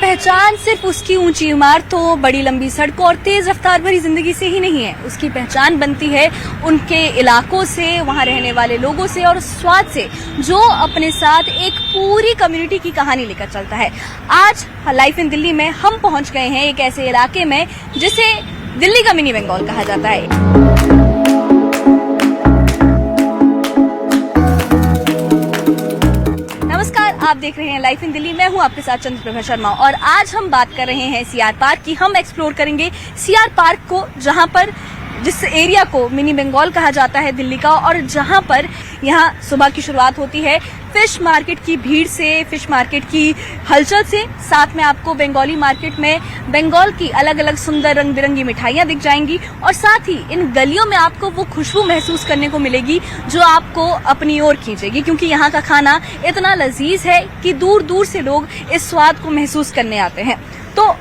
पहचान सिर्फ उसकी ऊंची इमारतों, बड़ी लंबी सड़कों और तेज रफ्तार भरी जिंदगी से ही नहीं है। उसकी पहचान बनती है उनके इलाकों से, वहां रहने वाले लोगों से और स्वाद से, जो अपने साथ एक पूरी कम्युनिटी की कहानी लेकर चलता है। आज लाइफ इन दिल्ली में हम पहुंच गए हैं एक ऐसे इलाके में जिसे दिल्ली का मिनी बंगाल कहा जाता है। आप देख रहे हैं लाइफ इन दिल्ली। मैं हूं आपके साथ चंद्रप्रभा शर्मा और आज हम बात कर रहे हैं सीआर पार्क की। हम एक्सप्लोर करेंगे सीआर पार्क को, जहां पर जिस एरिया को मिनी बंगाल कहा जाता है दिल्ली का, और जहां पर यहां सुबह की शुरुआत होती है फिश मार्केट की भीड़ से, फिश मार्केट की हलचल से। साथ में आपको बंगाली मार्केट में बंगाल की अलग अलग सुंदर रंग बिरंगी मिठाइयां दिख जाएंगी और साथ ही इन गलियों में आपको वो खुशबू महसूस करने को मिलेगी जो आपको अपनी ओर खींचेगी, क्योंकि यहाँ का खाना इतना लजीज है कि दूर दूर से लोग इस स्वाद को महसूस करने आते हैं। तो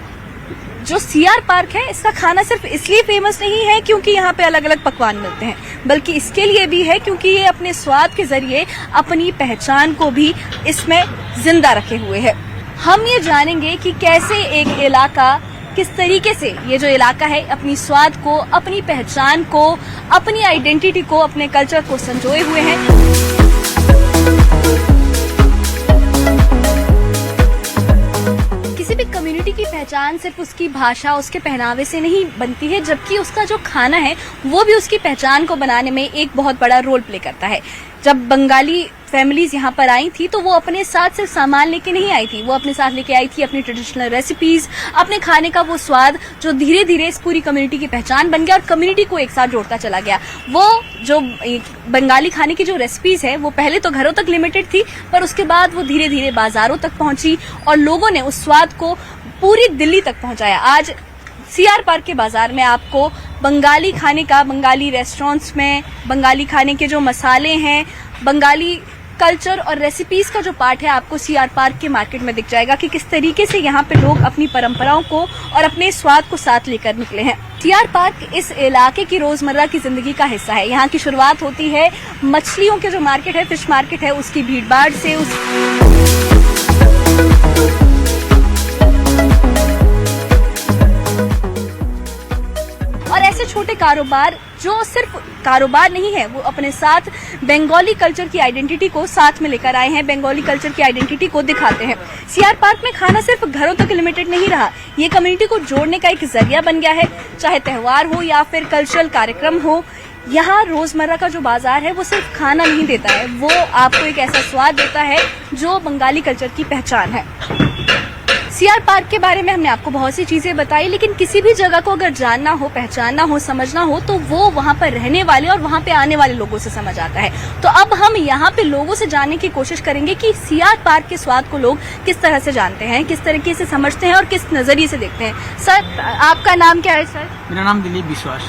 जो सीआर पार्क है, इसका खाना सिर्फ इसलिए फेमस नहीं है क्योंकि यहाँ पे अलग अलग पकवान मिलते हैं, बल्कि इसके लिए भी है क्योंकि ये अपने स्वाद के जरिए अपनी पहचान को भी इसमें जिंदा रखे हुए है। हम ये जानेंगे कि कैसे एक इलाका, किस तरीके से ये जो इलाका है अपनी स्वाद को, अपनी पहचान को, अपनी आइडेंटिटी को, अपने कल्चर को संजोए हुए हैं। किसी भी कम्युनिटी की पहचान सिर्फ उसकी भाषा, उसके पहनावे से नहीं बनती है, जबकि उसका जो खाना है वो भी उसकी पहचान को बनाने में एक बहुत बड़ा रोल प्ले करता है। जब बंगाली फैमिलीज यहाँ पर आई थी तो वो अपने साथ सिर्फ सामान लेके नहीं आई थी, वो अपने साथ लेके आई थी अपनी ट्रेडिशनल रेसिपीज, अपने खाने का वो स्वाद जो धीरे धीरे इस पूरी कम्युनिटी की पहचान बन गया और कम्युनिटी को एक साथ जोड़ता चला गया। वो जो बंगाली खाने की जो रेसिपीज है वो पहले तो घरों तक लिमिटेड थी, पर उसके बाद वो धीरे धीरे बाजारों तक पहुंची और लोगों ने उस स्वाद को पूरी दिल्ली तक पहुंचाया। आज सीआर पार्क के बाजार में आपको बंगाली खाने का, बंगाली रेस्टोरेंट्स में बंगाली खाने के जो मसाले हैं, बंगाली कल्चर और रेसिपीज का जो पार्ट है, आपको सीआर पार्क के मार्केट में दिख जाएगा कि किस तरीके से यहाँ पे लोग अपनी परंपराओं को और अपने स्वाद को साथ लेकर निकले हैं। सीआर पार्क इस इलाके की रोजमर्रा की जिंदगी का हिस्सा है। यहाँ की शुरुआत होती है मछलियों के जो मार्केट है, फिश मार्केट है, उसकी भीड़ भाड़ से। और ऐसे छोटे कारोबार जो सिर्फ कारोबार नहीं है, वो अपने साथ बंगाली कल्चर की आइडेंटिटी को साथ में लेकर आए हैं, बंगाली कल्चर की आइडेंटिटी को दिखाते हैं। सीआर पार्क में खाना सिर्फ घरों तक लिमिटेड नहीं रहा, ये कम्युनिटी को जोड़ने का एक जरिया बन गया है। चाहे त्योहार हो या फिर कल्चरल कार्यक्रम हो, यहाँ रोजमर्रा का जो बाजार है वो सिर्फ खाना नहीं देता है, वो आपको एक ऐसा स्वाद देता है जो बंगाली कल्चर की पहचान है। सीआर पार्क के बारे में हमने आपको बहुत सी चीजें बताई, लेकिन किसी भी जगह को अगर जानना हो, पहचानना हो, समझना हो, तो वो वहाँ पर रहने वाले और वहाँ पे आने वाले लोगों से समझ आता है। तो अब हम यहाँ पे लोगों से जानने की कोशिश करेंगे कि सीआर पार्क के स्वाद को लोग किस तरह से जानते हैं, किस तरीके से समझते हैं और किस नजरिए से देखते हैं। सर, आपका नाम क्या है? सर, मेरा नाम दिलीप विश्वास।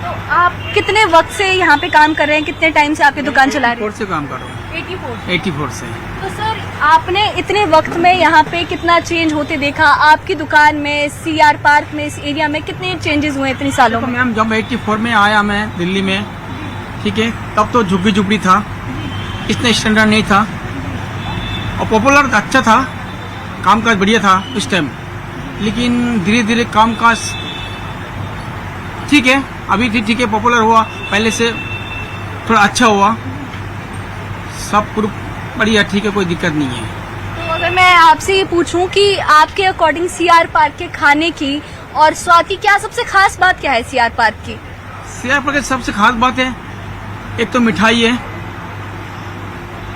तो आप कितने वक्त से यहाँ पे काम कर रहे हैं, कितने टाइम से आपकी दुकान चला रहे हैं? 84 से काम कर रहा हूँ। 84 से। तो सर, आपने इतने वक्त में यहाँ पे कितना चेंज होते देखा? आपकी दुकान में, सीआर पार्क में, इस एरिया में कितने चेंजेस हुए इतने सालों में? मैम, जब 84 में आया मैं दिल्ली में, ठीक है, तब तो झुग्गी झुपड़ी था, इतना स्टैंडर्ड नहीं था और पॉपुलर अच्छा था, कामकाज बढ़िया था उस टाइम। लेकिन धीरे धीरे कामकाज ठीक है, अभी भी ठीक है, पॉपुलर हुआ, पहले से थोड़ा अच्छा हुआ, सब कुछ बढ़िया, ठीक है, कोई दिक्कत नहीं है। तो अगर मैं आपसे ये पूछूं कि आपके अकॉर्डिंग सीआर पार्क के खाने की और स्वाद की क्या सबसे खास बात क्या है सीआर पार्क की? सीआर पार्क की सबसे खास बात है, एक तो मिठाई है,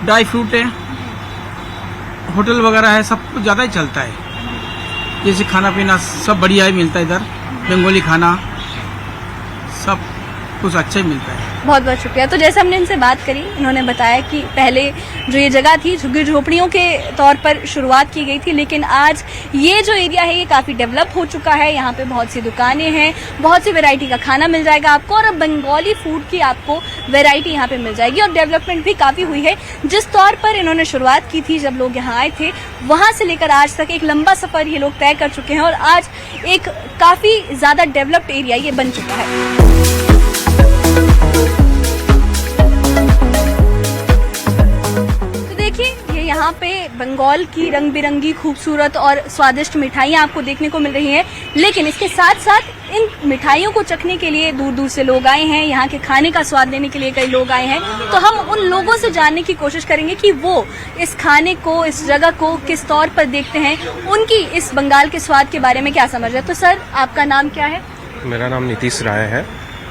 ड्राई फ्रूट है, होटल वगैरह है, सब कुछ ज्यादा ही चलता है। जैसे खाना पीना सब बढ़िया ही मिलता है इधर, बंगाली खाना सब कुछ अच्छा ही मिलता है। बहुत बहुत शुक्रिया। तो जैसे हमने इनसे बात करी, इन्होंने बताया कि पहले जो ये जगह थी झुग्गी झोपड़ियों के तौर पर शुरुआत की गई थी, लेकिन आज ये जो एरिया है ये काफ़ी डेवलप हो चुका है। यहाँ पे बहुत सी दुकानें हैं, बहुत सी वैरायटी का खाना मिल जाएगा आपको और बंगाली फूड की आपको वैरायटी यहाँ पे मिल जाएगी और डेवलपमेंट भी काफ़ी हुई है। जिस तौर पर इन्होंने शुरुआत की थी जब लोग यहाँ आए थे, वहाँ से लेकर आज तक एक लंबा सफ़र ये लोग तय कर चुके हैं और आज एक काफ़ी ज़्यादा डेवलप्ड एरिया ये बन चुका है। यहाँ पे बंगाल की रंग बिरंगी खूबसूरत और स्वादिष्ट मिठाइयाँ आपको देखने को मिल रही हैं, लेकिन इसके साथ साथ इन मिठाइयों को चखने के लिए दूर दूर से लोग आए हैं, यहाँ के खाने का स्वाद लेने के लिए कई लोग आए हैं। तो हम उन लोगों से जानने की कोशिश करेंगे कि वो इस खाने को, इस जगह को किस तौर पर देखते हैं, उनकी इस बंगाल के स्वाद के बारे में क्या समझ है। तो सर, आपका नाम क्या है? मेरा नाम नीतीश राय है।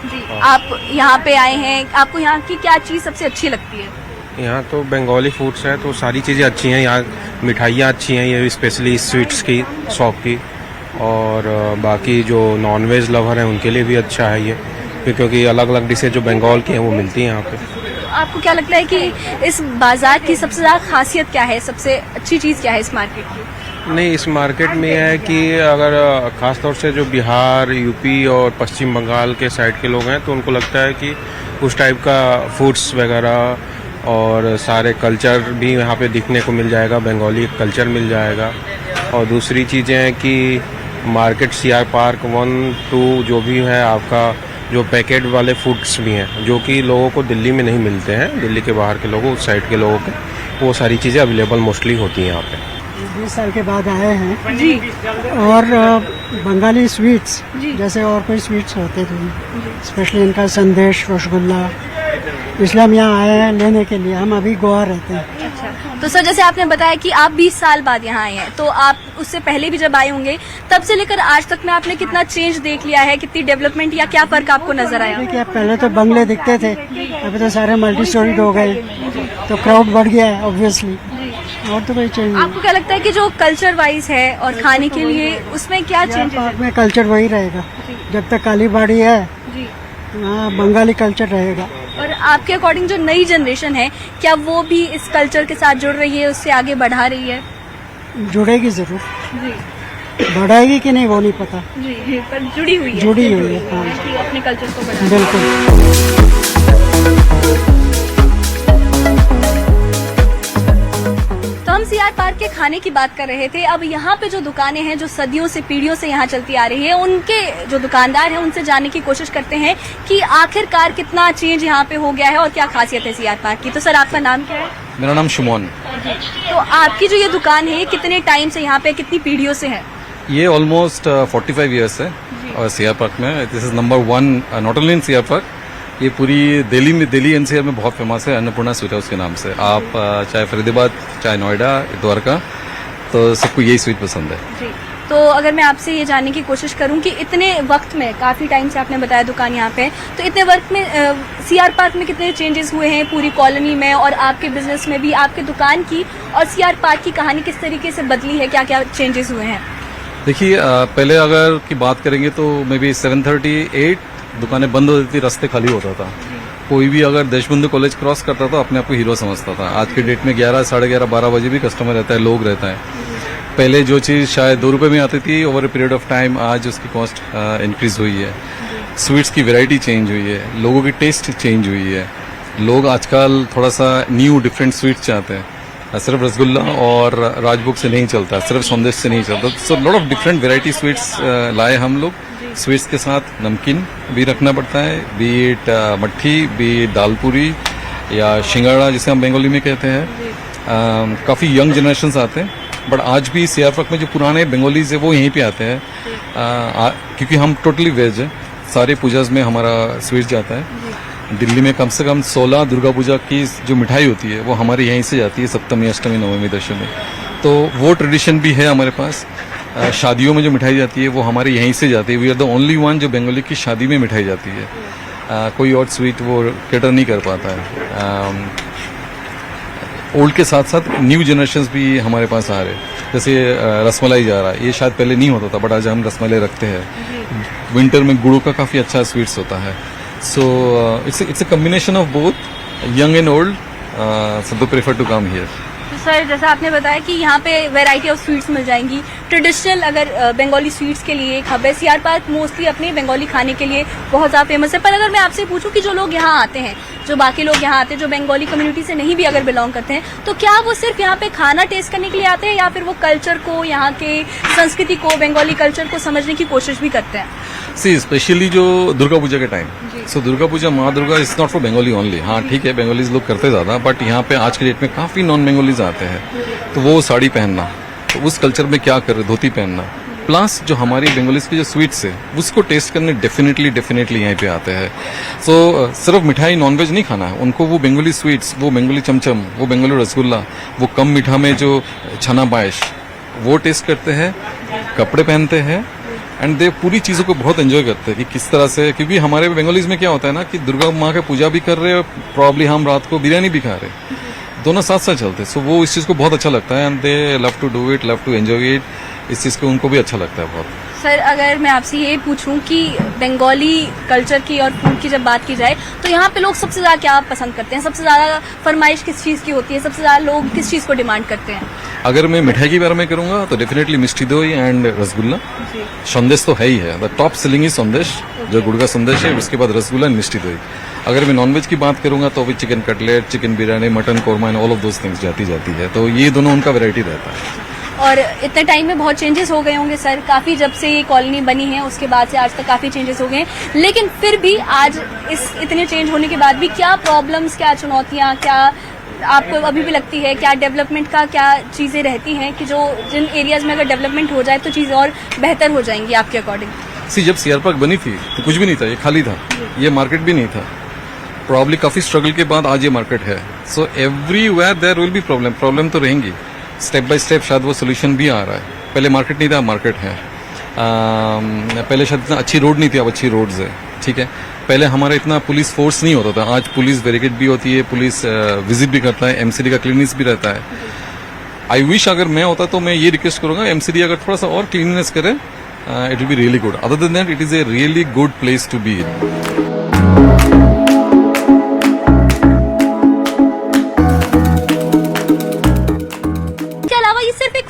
जी, आप यहाँ पे आए हैं, आपको यहाँ की क्या चीज़ सबसे अच्छी लगती है? यहाँ तो बंगाली फूड्स है तो सारी चीज़ें अच्छी हैं। यहाँ मिठाइयाँ अच्छी हैं, ये स्पेशली स्वीट्स की शॉप की, और बाकी जो नॉनवेज लवर हैं उनके लिए भी अच्छा है ये, क्योंकि अलग अलग डिशेज जो बंगाल की हैं वो मिलती हैं यहाँ पे। तो आपको क्या लगता है कि इस बाजार की सबसे ज़्यादा खासियत क्या है, सबसे अच्छी चीज़ क्या है इस मार्केट की? नहीं, इस मार्केट में यह है कि अगर ख़ास तौर से जो बिहार, यूपी और पश्चिम बंगाल के साइड के लोग हैं तो उनको लगता है कि उस टाइप का फूड्स वगैरह और सारे कल्चर भी यहाँ पे दिखने को मिल जाएगा, बंगाली कल्चर मिल जाएगा। और दूसरी चीज़ें हैं कि मार्केट सीआर पार्क 1, 2 जो भी है आपका, जो पैकेट वाले फूड्स भी हैं जो कि लोगों को दिल्ली में नहीं मिलते हैं, दिल्ली के बाहर के लोगों, उस साइड के लोगों के, वो सारी चीज़ें अवेलेबल मोस्टली होती हैं यहाँ पे। 20 साल के बाद आए हैं जी, और बंगाली स्वीट्स जी। जैसे और कोई स्वीट्स होते थे, स्पेशली इनका संदेश, रसगुल्ला, इसलिए हम यहाँ आए हैं लेने के लिए। हम अभी गोवा रहते हैं। अच्छा। तो सर, जैसे आपने बताया कि आप 20 साल बाद यहाँ आए हैं, तो आप उससे पहले भी जब आए होंगे, तब से लेकर आज तक में आपने कितना चेंज देख लिया है, कितनी डेवलपमेंट या क्या फर्क आपको नजर आया? देखिए, पहले तो बंगले दिखते थे, अभी तो सारे मल्टी स्टोरीड हो गए, तो क्राउड बढ़ गया है ऑब्वियसली, और तो कोई चेंज नहीं। आपको क्या लगता है कि जो कल्चर वाइज है और खाने के लिए, उसमें क्या चेंज है? पार्क में कल्चर वही रहेगा, जब तक काली बाड़ी है जी। वहाँ बंगाली कल्चर रहेगा। और आपके अकॉर्डिंग जो नई जनरेशन है, क्या वो भी इस कल्चर के साथ जुड़ रही है, उससे आगे बढ़ा रही है? जुड़ेगी जरूर, जी बढ़ाएगी कि नहीं वो नहीं पता, जी, पर जुड़ी हुई है। जुड़ी हुई है, हाँ कि अपने कल्चर को बढ़ा। बिल्कुल। तो हम सीआर पार्क के खाने की बात कर रहे थे। अब यहाँ पे जो दुकानें हैं, जो सदियों से, पीढ़ियों से यहाँ चलती आ रही है, उनके जो दुकानदार हैं उनसे जानने की कोशिश करते हैं कि आखिरकार कितना चेंज यहाँ पे हो गया है और क्या खासियत है सीआर पार्क की। तो सर, आपका नाम क्या है? मेरा नाम शुमोन। तो आपकी जो ये दुकान है, ये कितने टाइम से यहाँ पे, कितनी पीढ़ियों से है? ये ऑलमोस्ट 45 ईयर्स है और सीआर पार्क में। This is number 1 not only in CR park, ये पूरी दिल्ली एनसीआर में बहुत फेमस है। अन्नपूर्णा स्वीट हाउस के नाम से। आप चाहे फरीदाबाद, चाहे नोएडा, द्वारका, तो सबको यही स्वीट पसंद है। जी। तो अगर मैं आपसे ये जानने की कोशिश करूं कि इतने वक्त में, काफी टाइम से आपने बताया दुकान यहाँ पे, तो इतने वक्त में सीआर पार्क में कितने चेंजेस हुए हैं पूरी कॉलोनी में और आपके बिजनेस में भी, आपके दुकान की और सीआर पार्क की कहानी किस तरीके से बदली है, क्या क्या चेंजेस हुए हैं? देखिए, पहले अगर की बात करेंगे तो मे बी 7:38 दुकानें बंद होती थी, रास्ते खाली होता था। कोई भी अगर देशबंधु कॉलेज क्रॉस करता था अपने आप को हीरो समझता था। आज के डेट में 11, 11:30, 12 बजे भी कस्टमर रहता है, लोग रहता है। पहले जो चीज़ शायद 2 रुपये में आती थी, over a period of time आज उसकी कॉस्ट इंक्रीज हुई है। स्वीट्स की वैरायटी चेंज हुई है, लोगों की टेस्ट चेंज हुई है। लोग आजकल थोड़ा सा न्यू डिफरेंट स्वीट्स चाहते हैं। सिर्फ रसगुल्ला और राजभोग से नहीं चलता, सिर्फ संदेश से नहीं चलता। So lot of different variety sweets लाए हम लोग। स्वीट्स के साथ नमकीन भी रखना पड़ता है, बी इट मट्ठी, बी इट दालपूरी या शिंगाड़ा जिसे हम बंगाली में कहते हैं। काफ़ी यंग जनरेशन आते हैं, बट आज भी सीआर पार्क में जो पुराने बंगालीज है वो यहीं पे आते हैं, क्योंकि हम टोटली वेज है। सारे पूजाज में हमारा स्वीट जाता है। दिल्ली में कम से कम 16 दुर्गा पूजा की जो मिठाई होती है वो हमारे यहीं से जाती है, सप्तमी, अष्टमी, नवमी, दशमी। तो वो ट्रेडिशन भी है हमारे पास। शादियों में जो मिठाई जाती है वो हमारे यहीं से जाती है। We are the only one जो बंगाली की शादी में मिठाई जाती है। कोई और स्वीट वो कैटर नहीं कर पाता है। ओल्ड के साथ साथ न्यू जनरेशन्स भी हमारे पास आ रहे हैं। जैसे रसमलाई जा रहा है, ये शायद पहले नहीं होता था, बट आज हम रसमलाई रखते हैं। विंटर में गुड़ों का काफ़ी अच्छा स्वीट्स होता है। So it's a combination of both young and old, सब दो प्रेफर टू कम हियर। तो सर, जैसा आपने बताया कि यहाँ पे वैरायटी ऑफ स्वीट्स मिल जाएंगी। ट्रेडिशनल अगर बंगाली स्वीट्स के लिए एक हब है। सीआर पार्क मोस्टली अपने बंगाली खाने के लिए बहुत ज़्यादा फेमस है। पर अगर मैं आपसे पूछूं कि जो लोग यहाँ आते हैं, जो बाकी लोग यहाँ आते हैं, जो बंगाली कम्युनिटी से नहीं भी अगर बिलोंग करते हैं, तो क्या वो सिर्फ यहाँ पे खाना टेस्ट करने के लिए आते हैं या फिर वो कल्चर को, यहाँ के संस्कृति को, बंगाली कल्चर को समझने की कोशिश भी करते हैं? सी स्पेशली जो दुर्गा पूजा के टाइम, सो दुर्गा पूजा माँ Durga is not for Bengali only. हाँ ठीक है, बंगालीज लोग करते ज़्यादा, बट यहाँ पे आज के डेट में काफ़ी नॉन बंगालीज आते हैं, तो वो साड़ी पहनना, तो उस कल्चर में क्या कर रहे, धोती पहनना, प्लस जो हमारी बंगालीज की जो स्वीट्स है उसको टेस्ट करने डेफिनेटली यहाँ पे आते हैं। सो सिर्फ मिठाई नॉनवेज नहीं खाना है उनको, वो बंगाली स्वीट्स, वो बंगाली चमचम, वो बंगाली रसगुल्ला, वो कम मीठा में जो छना पायस, वो टेस्ट करते हैं, कपड़े पहनते हैं, एंड दे पूरी चीज़ों को बहुत एंजॉय करते हैं कि किस तरह से, क्योंकि हमारे बंगालीज में क्या होता है ना कि दुर्गा माँ की पूजा भी कर रहे हैं और प्रॉब्ली हम रात को बिरयानी भी खा रहे हैं, दोनों साथ साथ चलते हैं। सो वो इस चीज़ को बहुत अच्छा लगता है, and they love to do it, love to enjoy it, इस चीज़ को उनको भी अच्छा लगता है बहुत। सर अगर मैं आपसे ये पूछूं कि बंगाली कल्चर की और फूड की जब बात की जाए तो यहाँ पे लोग सबसे ज्यादा क्या पसंद करते हैं, सबसे ज्यादा फरमाइश किस चीज की होती है, सबसे ज्यादा लोग किस चीज को डिमांड करते हैं? अगर मैं मिठाई के बारे में करूंगा तो डेफिनेटली मिष्टी दोई एंड रसगुल्ला, संदेश तो है ही है, द टॉप सेलिंग इज संदेश, जो गुड़ का संदेश है, उसके बाद रसगुल्ला एंड मिष्टी दोई। अगर मैं नॉनवेज की बात करूंगा तो भी chicken cutlet, chicken biryani, mutton korma and all of those things जाती है, तो ये दोनों उनका वैरायटी रहता है। और इतने टाइम में बहुत चेंजेस हो गए होंगे सर, काफी जब से ये कॉलोनी बनी है उसके बाद से आज तक काफी चेंजेस हो गए हैं, लेकिन फिर भी आज इस इतने चेंज होने के बाद भी क्या प्रॉब्लम्स, क्या चुनौतियां, क्या आपको अभी भी लगती है, क्या डेवलपमेंट का क्या चीजें रहती हैं कि जो जिन एरियाज में अगर डेवलपमेंट हो जाए तो चीजें और बेहतर हो जाएंगी आपके अकॉर्डिंग? जब सीआर पार्क बनी थी तो कुछ भी नहीं था, ये खाली था, ये मार्केट भी नहीं था, प्रॉब्ली काफी स्ट्रगल के बाद आज ये मार्केट है। So everywhere there will be problem तो रहेंगी, स्टेप बाय स्टेप शायद वो सोल्यूशन भी आ रहा है। पहले मार्केट नहीं था, मार्केट है। पहले शायद इतना अच्छी रोड नहीं थी, अब अच्छी रोड्स है, ठीक है। पहले हमारा इतना पुलिस फोर्स नहीं होता था, आज पुलिस बैरिकेड भी होती है, पुलिस विजिट भी करता है, एमसीडी का क्लीनिनेस भी रहता है। आई विश अगर मैं होता तो मैं ये रिक्वेस्ट करूंगा एमसीडी अगर थोड़ा सा और क्लीनिनेस करे, it will be really good. Other than that it is a really good place to be in.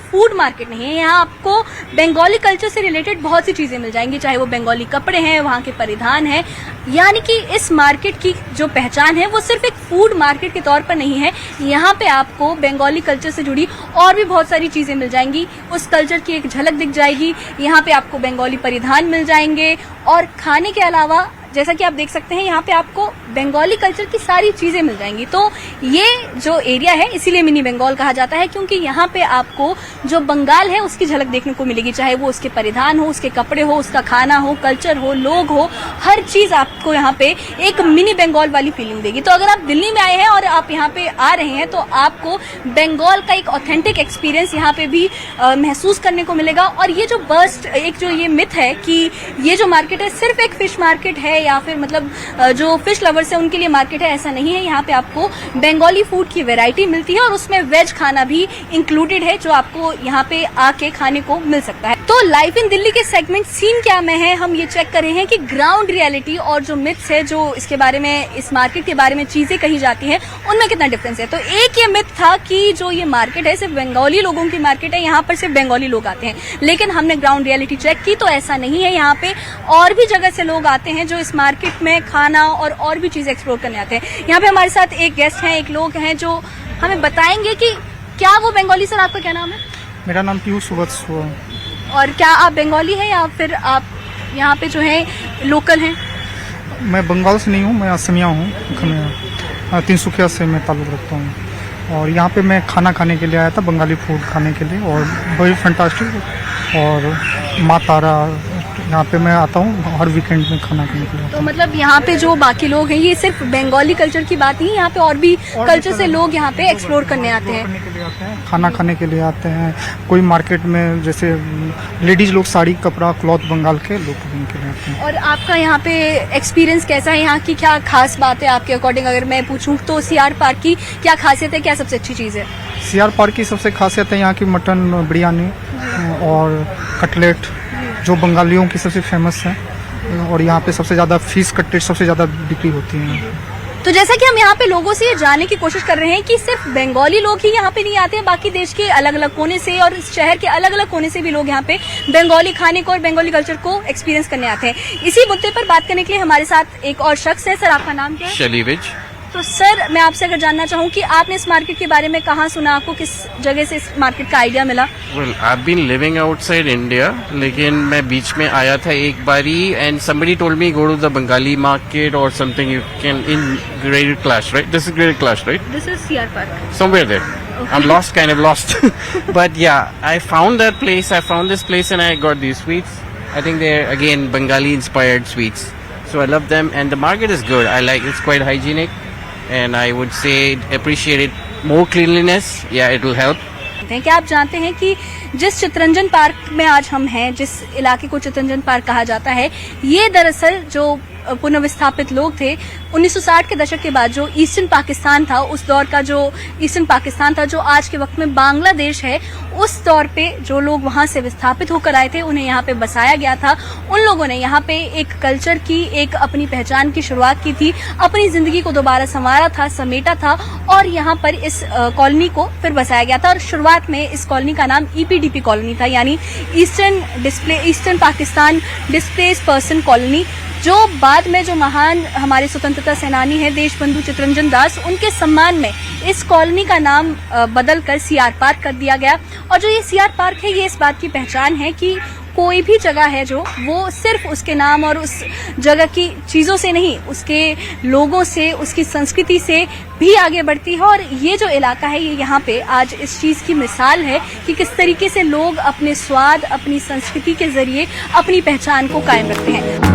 Food market नहीं है, यहाँ आपको बंगाली कल्चर से रिलेटेड बहुत सी चीजें मिल जाएंगी, चाहे वो बंगाली कपड़े हैं, वहाँ के परिधान हैं, यानी कि इस मार्केट की जो पहचान है वो सिर्फ एक फूड मार्केट के तौर पर नहीं है। यहाँ पे आपको बंगाली कल्चर से जुड़ी और भी बहुत सारी चीजें मिल जाएंगी, उस कल्चर की एक झलक दिख जाएगी। यहाँ पे आपको बंगाली परिधान मिल जाएंगे और खाने के अलावा जैसा कि आप देख सकते हैं यहाँ पे आपको बंगाली कल्चर की सारी चीजें मिल जाएंगी। तो ये जो एरिया है इसीलिए मिनी बंगाल कहा जाता है, क्योंकि यहाँ पे आपको जो बंगाल है उसकी झलक देखने को मिलेगी, चाहे वो उसके परिधान हो, उसके कपड़े हो, उसका खाना हो, कल्चर हो, लोग हो, हर चीज आपको यहाँ पे एक मिनी बंगाल वाली फीलिंग देगी। तो अगर आप दिल्ली में आए हैं और आप यहाँ पे आ रहे हैं तो आपको बंगाल का एक ऑथेंटिक एक्सपीरियंस यहाँ पे भी महसूस करने को मिलेगा। और ये जो बर्स्ट, एक जो ये मिथ है कि ये जो मार्केट है सिर्फ एक फिश मार्केट है या फिर मतलब जो फिश लवर्स है उनके लिए मार्केट है, ऐसा नहीं है। यहाँ पे आपको बंगाली फूड की वैरायटी मिलती है और उसमें वेज खाना भी इंक्लूडेड है जो आपको यहाँ पे आके खाने को मिल सकता है। तो लाइफ इन दिल्ली के सेगमेंट सीन क्या में है, हम ये चेक कर रहे हैं कि ग्राउंड रियलिटी और जो मिथ्स है, जो इसके बारे में, इस मार्केट के बारे में चीजें कही जाती हैं, उनमें कितना डिफरेंस है। तो एक ये मिथ था कि जो ये मार्केट है सिर्फ बंगाली लोगों की मार्केट है, यहाँ पर सिर्फ बंगाली लोग आते हैं, लेकिन हमने ग्राउंड रियलिटी चेक की तो ऐसा नहीं है। यहाँ पे और भी जगह से लोग आते हैं जो इस मार्केट में खाना और भी चीजें एक्सप्लोर करने आते हैं। यहाँ पे हमारे साथ एक गेस्ट हैं, एक लोग हैं जो हमें बताएंगे कि क्या वो बंगाली। सर आपका क्या नाम है? मेरा नाम पीयूष सुवत्सु है। और क्या आप बंगाली हैं या फिर आप यहाँ पे जो है लोकल हैं? मैं बंगाल से नहीं हूँ, मैं असमिया हूँ, तिनसुकिया से मैं ताल्लुक़ रखता हूँ। और यहाँ पे मैं खाना खाने के लिए आया था, बंगाली फूड खाने के लिए, और बड़ी फैंटास्टिक। और माँ तारा, यहाँ पे मैं आता हूँ हर वीकेंड में खाना खाने के लिए। तो मतलब यहाँ पे जो बाकी लोग हैं, ये सिर्फ बंगाली कल्चर की बात नहीं, यहाँ पे और भी कल्चर से लोग यहाँ पे एक्सप्लोर करने आते हैं, खाना खाने के लिए आते हैं। कोई मार्केट में जैसे लेडीज लोग साड़ी, कपड़ा, क्लॉथ बंगाल के लोग के लिए आते हैं। और आपका यहाँ पे एक्सपीरियंस कैसा है? यहाँ की क्या खास बात है आपके अकॉर्डिंग? अगर मैं पूछूं तो सीआर पार्क की क्या खासियत है, क्या सबसे अच्छी चीज़ है? सीआर पार्क की सबसे खासियत है यहाँ की मटन बिरयानी और कटलेट, जो बंगालियों की सबसे फेमस है। और यहाँ पे सबसे ज़्यादा फिश कटलेट सबसे ज़्यादा बिक्री होती है। तो जैसा कि हम यहाँ पे लोगों से ये जानने की कोशिश कर रहे हैं कि सिर्फ बंगाली लोग ही यहाँ पे नहीं आते हैं, बाकी देश के अलग अलग कोने से और शहर के अलग अलग कोने से भी लोग यहाँ पे बंगाली खाने को और बंगाली कल्चर को एक्सपीरियंस करने आते हैं। इसी मुद्दे पर बात करने के लिए हमारे साथ एक और शख्स है। सर आपका नाम क्या है? शलीविज। तो सर मैं आपसे अगर जानना चाहूँ कि आपने इस मार्केट के बारे में कहाँ सुना, आपको किस जगह से इस मार्केट का आइडिया मिला? Well, I've been living outside India, लेकिन मैं बीच में आया था एक बारी and somebody told me go to the Bengali market or something you can in Greater Clash, right? This is Greater Clash, right? This is CR park. Somewhere there. I'm lost, kind of lost. But yeah, I found that place. I found this place and I got these sweets. I think they're again Bengali inspired sweets. So I love them and the market is good. I like it's quite hygienic and I would say appreciate it. More cleanliness, yeah, it will help. क्या आप जानते हैं कि जिस Chitranjan park में आज हम हैं, जिस इलाके को चितरंजन पार्क कहा जाता है, ये दरअसल जो पुनर्विस्थापित लोग थे 1960 के दशक के बाद जो ईस्टर्न पाकिस्तान था, उस दौर का जो ईस्टर्न पाकिस्तान था जो आज के वक्त में बांग्लादेश है, उस दौर पे जो लोग वहां से विस्थापित होकर आए थे उन्हें यहाँ पे बसाया गया था। उन लोगों ने यहाँ पे एक कल्चर की, एक अपनी पहचान की शुरुआत की थी, अपनी जिंदगी को दोबारा संवारा था, समेटा था और यहाँ पर इस कॉलोनी को फिर बसाया गया था। और शुरुआत में इस कॉलोनी का नाम ईपीडीपी कॉलोनी था, यानी eastern Pakistan displaced person colony, जो बाद में जो महान हमारे स्वतंत्रता सेनानी है देशबंधु चितरंजन दास, उनके सम्मान में इस कॉलोनी का नाम बदलकर सीआर पार्क कर दिया गया। और जो ये सीआर पार्क है, ये इस बात की पहचान है कि कोई भी जगह है जो वो सिर्फ उसके नाम और उस जगह की चीजों से नहीं, उसके लोगों से, उसकी संस्कृति से भी आगे बढ़ती है। और ये जो इलाका है, ये यहाँ पे आज इस चीज की मिसाल है कि किस तरीके से लोग अपने स्वाद, अपनी संस्कृति के जरिए अपनी पहचान को कायम रखते हैं।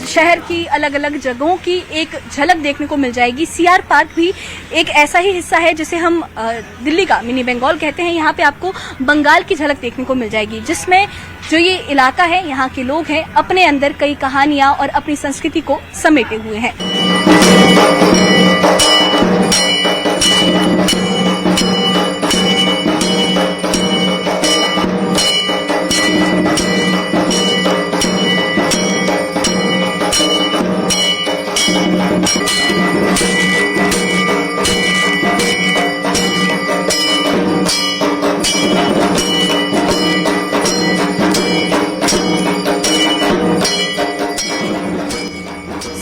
शहर की अलग अलग जगहों की एक झलक देखने को मिल जाएगी। सीआर पार्क भी एक ऐसा ही हिस्सा है जिसे हम दिल्ली का मिनी बंगाल कहते हैं। यहाँ पे आपको बंगाल की झलक देखने को मिल जाएगी, जिसमें जो ये इलाका है, यहाँ के लोग हैं, अपने अंदर कई कहानियां और अपनी संस्कृति को समेटे हुए हैं।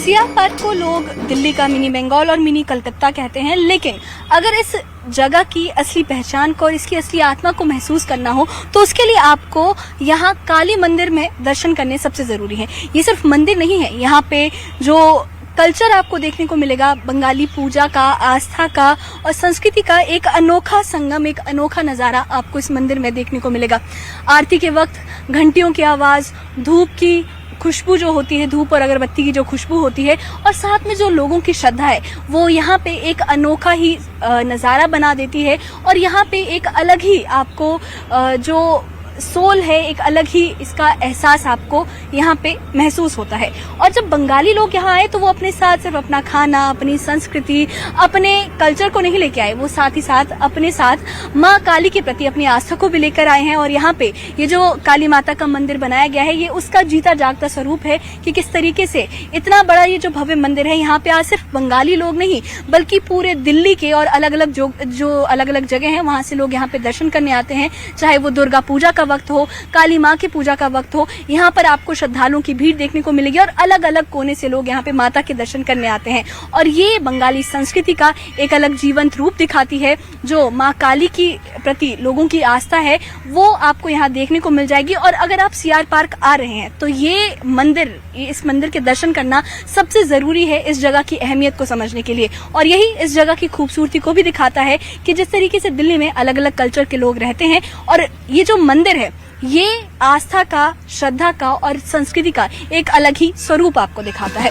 सीआर पार्क को लोग दिल्ली का मिनी बंगाल और मिनी कलकत्ता कहते हैं, लेकिन अगर इस जगह की असली पहचान को और इसकी असली आत्मा को महसूस करना हो तो उसके लिए आपको यहाँ काली मंदिर में दर्शन करने सबसे जरूरी है। ये सिर्फ मंदिर नहीं है, यहाँ पे जो कल्चर आपको देखने को मिलेगा, बंगाली पूजा का, आस्था का और संस्कृति का एक अनोखा संगम, एक अनोखा नजारा आपको इस मंदिर में देखने को मिलेगा। आरती के वक्त घंटियों की आवाज, धूप की खुशबू जो होती है, धूप और अगरबत्ती की जो खुशबू होती है, और साथ में जो लोगों की श्रद्धा है, वो यहाँ पे एक अनोखा ही नजारा बना देती है। और यहाँ पे एक अलग ही आपको जो सोल है, एक अलग ही इसका एहसास आपको यहाँ पे महसूस होता है। और जब बंगाली लोग यहाँ आए तो वो अपने साथ सिर्फ अपना खाना, अपनी संस्कृति, अपने कल्चर को नहीं लेके आए, वो साथ ही साथ अपने साथ माँ काली के प्रति अपनी आस्था को भी लेकर आए हैं। और यहाँ पे ये जो काली माता का मंदिर बनाया गया है, ये उसका जीता जागता स्वरूप है कि किस तरीके से इतना बड़ा ये जो भव्य मंदिर है, यहाँ पे आज सिर्फ बंगाली लोग नहीं बल्कि पूरे दिल्ली के और अलग अलग जो अलग अलग जगह हैं, वहां से लोग यहाँ पे दर्शन करने आते हैं। चाहे वो दुर्गा पूजा का वक्त हो, काली माँ की पूजा का वक्त हो, यहाँ पर आपको श्रद्धालुओं की भीड़ देखने को मिलेगी और अलग अलग कोने से लोग यहाँ पे माता के दर्शन करने आते हैं। और ये बंगाली संस्कृति का एक अलग जीवंत रूप दिखाती है। जो माँ काली की प्रति लोगों की आस्था है, वो आपको यहाँ देखने को मिल जाएगी। और अगर आप सीआर पार्क आ रहे हैं तो ये मंदिर, इस मंदिर के दर्शन करना सबसे जरूरी है इस जगह की अहमियत को समझने के लिए। और यही इस जगह की खूबसूरती को भी दिखाता है कि जिस तरीके से दिल्ली में अलग अलग कल्चर के लोग रहते हैं, और ये जो मंदिर है, ये आस्था का, श्रद्धा का और संस्कृति का एक अलग ही स्वरूप आपको दिखाता है।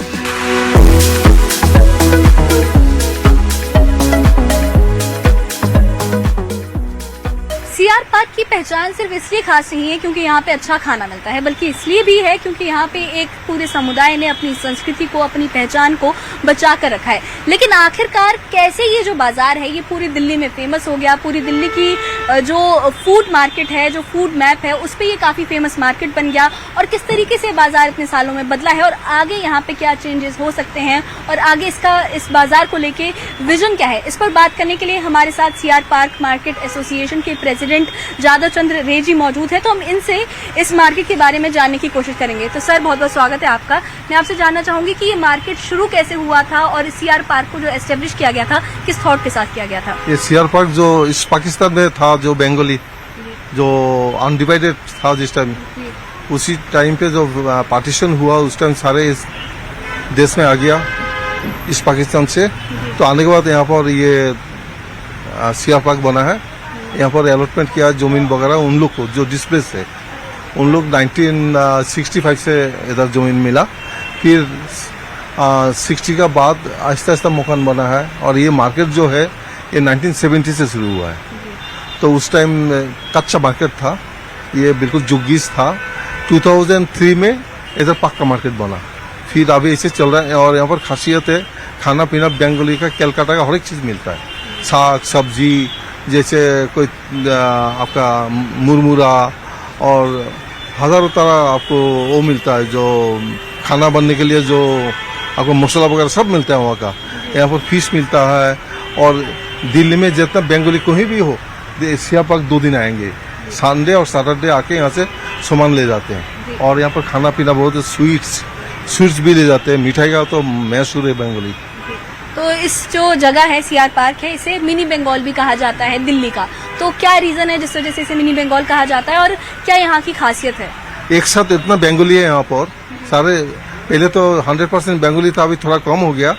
सीआर पार्क की पहचान सिर्फ इसलिए खास नहीं है क्योंकि यहाँ पे अच्छा खाना मिलता है, बल्कि इसलिए भी है क्योंकि यहाँ पे एक पूरे समुदाय ने अपनी संस्कृति को, अपनी पहचान को बचा कर रखा है। लेकिन आखिरकार कैसे ये जो बाजार है, ये पूरी दिल्ली में फेमस हो गया, पूरी दिल्ली की जो फूड मार्केट है, जो फूड मैप है, उस पर ये काफी फेमस मार्केट बन गया, और किस तरीके से बाजार इतने सालों में बदला है और आगे यहाँ पे क्या चेंजेस हो सकते हैं और आगे इस बाजार को लेके विजन क्या है, इस पर बात करने के लिए हमारे साथ सीआर पार्क मार्केट एसोसिएशन के प्रेसिडेंट मैनेजमेंट जादव चंद्र रे जी मौजूद है, तो हम इनसे इस मार्केट के बारे में जानने की कोशिश करेंगे। तो सर, बहुत बहुत स्वागत है आपका। मैं आपसे जानना चाहूंगी कि ये मार्केट शुरू कैसे हुआ था और सीआर पार्क को जो एस्टेब्लिश किया गया था किस थॉट के साथ किया गया था? ये सीआर पार्क जो इस पाकिस्तान में था, जो बंगाली जो अनडिवाइडेड था जिस टाइम, उसी टाइम पे जो पार्टीशन हुआ उस टाइम सारे इस देश में आ गया इस पाकिस्तान से। तो आने के बाद यहाँ पर ये सीआर पार्क बना है। यहाँ पर अलॉटमेंट किया जमीन वगैरह उन लोग को जो डिस्प्लेस है, उन लोग 1965 से इधर जमीन मिला। फिर 60 का बाद आहिस्ता आहिस्ता मकान बना है। और ये मार्केट जो है ये 1970 से शुरू हुआ है। तो उस टाइम कच्चा मार्केट था, ये बिल्कुल जुग्गीस था। 2003 में इधर पक्का मार्केट बना। फिर अभी ऐसे चल रहा है। और यहाँ पर खासियत है, खाना पीना बंगाली का, कलकत्ता का हर एक चीज़ मिलता है। साग सब्जी, जैसे कोई आपका मुरमुरा और हज़ारों तरह आपको वो मिलता है, जो खाना बनने के लिए जो आपको मसाला वगैरह सब मिलता है वहाँ का। यहाँ पर फिश मिलता है। और दिल्ली में जितना बंगाली कहीं भी हो, सीआर पार्क 2 दिन आएंगे, संडे और सैटरडे आके यहाँ से सामान ले जाते हैं। और यहाँ पर खाना पीना बहुत, स्वीट्स भी ले जाते हैं। मिठाई का तो मशहूर है बंगाली। तो इस जो जगह है सीआर पार्क है, इसे मिनी बंगाल भी कहा जाता है दिल्ली का। तो क्या रीजन है जिस वजह से इसे मिनी बंगाल कहा जाता है और क्या यहाँ की खासियत है? एक साथ इतना बंगाली है यहाँ पर सारे। पहले तो 100% बंगाली था, अभी थोड़ा कम हो गया।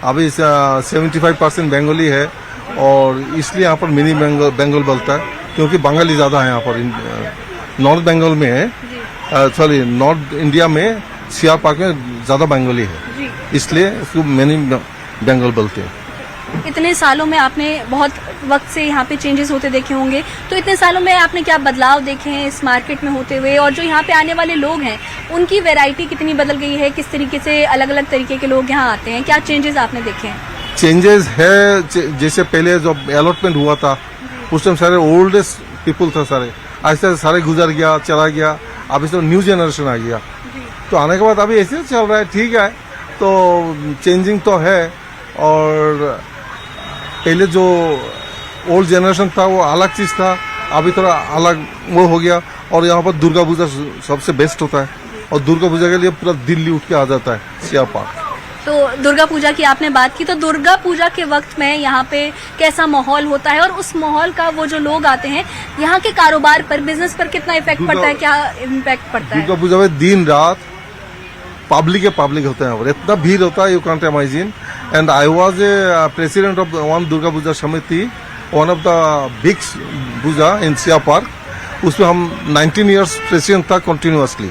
अभी 75% बंगाली है। और इसलिए यहाँ पर मिनी बंगाल बोलता है, क्योंकि बंगाली ज़्यादा है यहाँ पर। नॉर्थ बंगाल में है, सॉरी नॉर्थ इंडिया में सीआर पार्क में ज़्यादा बंगाली है, इसलिए इसको मिनी बंगाल बोलते हैं। इतने सालों में आपने बहुत वक्त से यहाँ पे चेंजेस होते देखे होंगे, तो इतने सालों में आपने क्या बदलाव देखे हैं इस मार्केट में होते हुए? और जो यहाँ पे आने वाले लोग हैं उनकी वैरायटी कितनी बदल गई है? किस तरीके से अलग अलग तरीके के लोग यहाँ आते हैं? क्या चेंजेस आपने देखे हैं? चेंजेस है, जैसे पहले जब अलॉटमेंट हुआ था उस टाइम सारे ओल्डेस्ट पीपल था, सारे ऐसे सारे गुजर गया, चला गया। अभी तो न्यू जनरेशन आ गया। तो आने के बाद अभी ऐसे चल रहा है, ठीक है। तो चेंजिंग तो है। और पहले जो ओल्ड जनरेशन था वो अलग चीज़ था, अभी थोड़ा अलग वो हो गया। और यहाँ पर दुर्गा पूजा सबसे बेस्ट होता है। और दुर्गा पूजा के लिए पूरा दिल्ली उठ के आ जाता है सीआर पार्क। तो दुर्गा पूजा की आपने बात की, तो दुर्गा पूजा के वक्त में यहाँ पे कैसा माहौल होता है और उस माहौल का वो जो लोग आते हैं यहाँ के कारोबार पर, बिजनेस पर कितना इफेक्ट पड़ता है? क्या इम्पैक्ट पड़ता है? दुर्गा पूजा में दिन रात पब्लिक होता है, इतना भीड़ होता है, you can't imagine. And I was a president of one Durga Puja samiti, one of the big puja in CR park. उसमें हम 19 ईयर्स प्रेसिडेंट था कंटिन्यूअसली।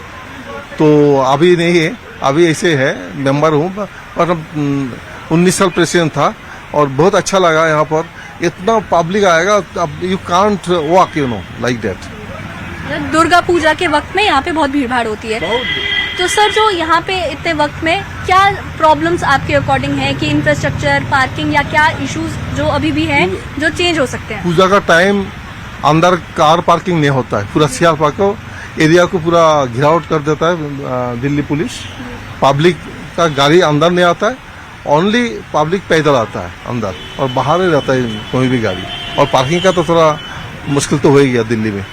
तो अभी नहीं है, अभी ऐसे है, मेंबर हूँ। पर 19 साल प्रेसिडेंट था और बहुत अच्छा लगा। यहाँ पर इतना पब्लिक आएगा, अब you can't walk, you know, like that. Durga Puja के वक्त में यहाँ पे बहुत भीड़ भाड़ होती है। तो सर, जो यहाँ पे इतने वक्त में क्या प्रॉब्लम्स आपके अकॉर्डिंग है कि इंफ्रास्ट्रक्चर, पार्किंग या क्या इश्यूज जो अभी भी हैं जो चेंज हो सकते हैं? पूजा का टाइम अंदर कार पार्किंग नहीं होता है। पूरा सीआर पार्क को एरिया को पूरा घिरावट कर देता है दिल्ली पुलिस। पब्लिक का गाड़ी अंदर नहीं आता है, ओनली पब्लिक पैदल आता है अंदर और बाहर ही रहता है कोई भी गाड़ी। और पार्किंग का तो थोड़ा मुश्किल तो हो ही गया दिल्ली में।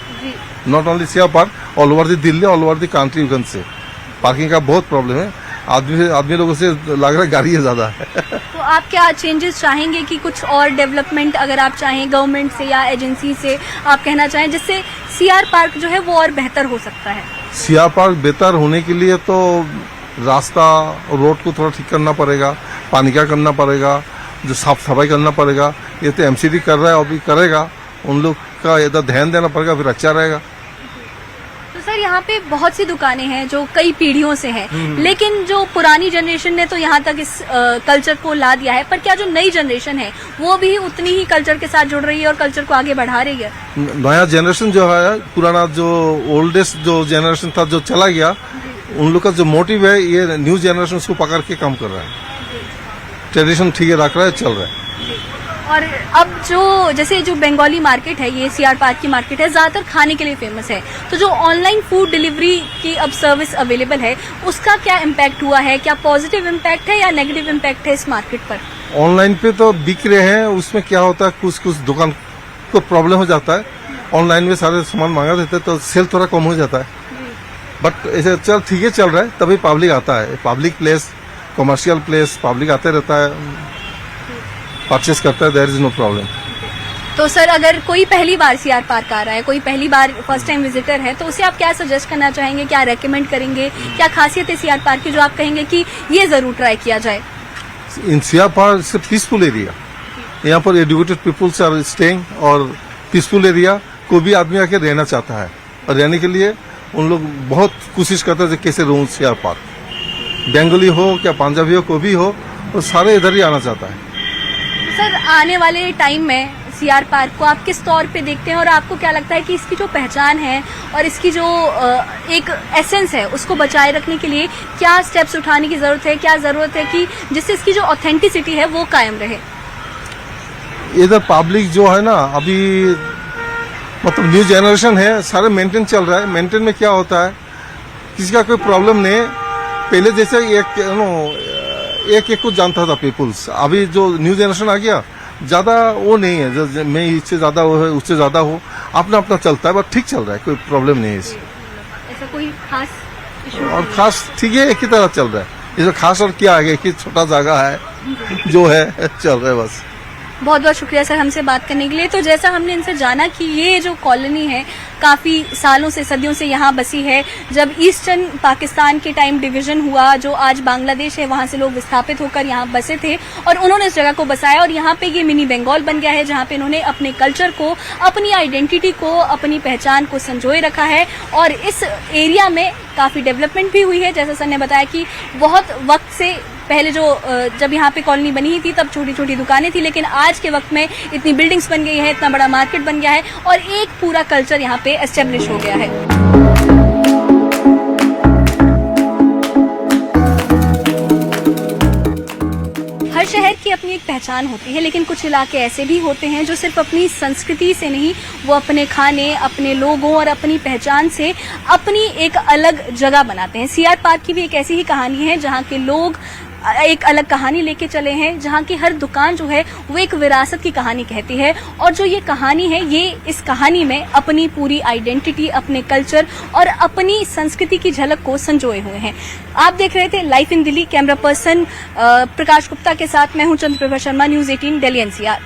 Not only CR park, all over the Delhi, all over the country you can say parking का बहुत प्रॉब्लम है। आदमी लोगों से लग रहा है गाड़ी ज्यादा है। तो आप क्या चेंजेस चाहेंगे कि कुछ और डेवलपमेंट अगर आप चाहें गवर्नमेंट से या एजेंसी से आप कहना चाहें, जिससे सीआर पार्क जो है वो और बेहतर हो सकता है? सीआर पार्क बेहतर होने के लिए तो रास्ता, रोड को थोड़ा ठीक करना पड़ेगा, पानी का करना पड़ेगा, जो साफ सफाई करना पड़ेगा। ये तो एमसीडी कर रहा है, अभी करेगा, उन लोग का इधर ध्यान देना पड़ेगा, फिर अच्छा रहेगा। तो सर, यहाँ पे बहुत सी दुकानें हैं जो कई पीढ़ियों से हैं, लेकिन जो पुरानी जनरेशन ने तो यहाँ तक इस कल्चर को ला दिया है, पर क्या जो नई जनरेशन है वो भी उतनी ही कल्चर के साथ जुड़ रही है और कल्चर को आगे बढ़ा रही है? नया जनरेशन जो है, पुराना जो ओल्डेस्ट जो जनरेशन था जो चला गया, उन लोग का जो मोटिव है ये न्यू जनरेशन उसको पकड़ के काम कर रहा है, ट्रेडिशन ठीक है रख रहा है, चल रहा है। और अब जैसे जो बंगाली मार्केट है, ये सीआर पार्क की मार्केट है, ज्यादातर खाने के लिए फेमस है। तो जो ऑनलाइन फूड डिलीवरी की अब सर्विस अवेलेबल है, उसका क्या इम्पैक्ट हुआ है? क्या पॉजिटिव इम्पैक्ट है या नेगेटिव इम्पैक्ट है इस मार्केट पर? ऑनलाइन पे तो बिक रहे हैं, उसमें क्या होता है कुछ दुकान को प्रॉब्लम हो जाता है। ऑनलाइन में सारे सामान मंगा देते तो सेल थोड़ा कम हो जाता है। बट ऐसे चल ठीक है चल रहा है, तभी पब्लिक आता है। Public place, commercial place, public आते रहता है, परचेस करता है, देयर इज नो प्रॉब्लम। तो सर अगर कोई पहली बार सीआर पार्क आ रहा है, कोई पहली बार फर्स्ट टाइम विजिटर है, तो उसे आप क्या सजेस्ट करना चाहेंगे, क्या रेकमेंड करेंगे, क्या खासियत है सीआर पार्क की जो आप कहेंगे कि ये जरूर ट्राई किया जाए? In CR park it's a peaceful area, यहाँ पर एजुकेटेड पीपुल्स आर स्टेइंग और पीसफुल एरिया। कोई भी आदमी आके रहना चाहता है और रहने के लिए उन लोग बहुत कोशिश करते हैं कैसे रहूं सीआर पार्क। बंगाली हो क्या पंजाबी हो, कोई भी हो, वो सारे इधर ही आना चाहता है। सर आने वाले टाइम में सीआर पार्क को आप किस तौर पे देखते हैं और आपको क्या लगता है कि इसकी जो पहचान है और इसकी जो एक एसेंस है उसको बचाए रखने के लिए क्या स्टेप्स उठाने की जरूरत है, क्या जरूरत है कि जिससे इसकी जो ऑथेंटिसिटी है वो कायम रहे? इधर पब्लिक जो है ना अभी मतलब न्यू जनरेशन है, सारे मेंटेन चल रहा है। मेंटेन में क्या होता है, किसी का कोई प्रॉब्लम नहीं। पहले जैसे एक को जानता था पीपुल्स, अभी जो न्यू जनरेशन आ गया ज्यादा वो नहीं है, जो मैं इससे ज्यादा वो है उससे ज्यादा हो, अपना अपना चलता है, बट ठीक चल रहा है, कोई प्रॉब्लम नहीं है इससे। ऐसा कोई खास इशू? और खास ठीक है, एक ही तरह चल रहा है। इसमें खास और क्या है कि छोटा जगह है जो है चल रहा है बस। बहुत बहुत शुक्रिया सर हमसे बात करने के लिए। तो जैसा हमने इनसे जाना कि ये जो कॉलोनी है काफी सालों से, सदियों से यहाँ बसी है। जब ईस्टर्न पाकिस्तान के टाइम डिवीजन हुआ, जो आज बांग्लादेश है, वहां से लोग विस्थापित होकर यहाँ बसे थे और उन्होंने इस जगह को बसाया और यहाँ पे ये मिनी बंगाल बन गया है, जहाँ पे इन्होंने अपने कल्चर को, अपनी आइडेंटिटी को, अपनी पहचान को संजोए रखा है। और इस एरिया में काफी डेवलपमेंट भी हुई है। जैसा सर ने बताया कि बहुत वक्त से पहले जब यहाँ पे कॉलोनी बनी ही थी तब छोटी छोटी दुकानें थी, लेकिन आज के वक्त में इतनी बिल्डिंग्स बन गई है, इतना बड़ा मार्केट बन गया है और एक पूरा कल्चर यहाँ पे एस्टेब्लिश हो गया है। हर शहर की अपनी एक पहचान होती है, लेकिन कुछ इलाके ऐसे भी होते हैं जो सिर्फ अपनी संस्कृति से नहीं, वो अपने खाने, अपने लोगों और अपनी पहचान से अपनी एक अलग जगह बनाते हैं। सीआर पार्क की भी एक ऐसी ही कहानी है जहाँ के लोग एक अलग कहानी लेके चले हैं, जहाँ की हर दुकान जो है वो एक विरासत की कहानी कहती है और जो ये कहानी है, ये इस कहानी में अपनी पूरी आइडेंटिटी, अपने कल्चर और अपनी संस्कृति की झलक को संजोए हुए हैं। आप देख रहे थे live in Delhi, camera person Prakash Gupta के साथ मैं हूं चंद्रप्रभा शर्मा, न्यूज़ 18 दिल्ली NCR।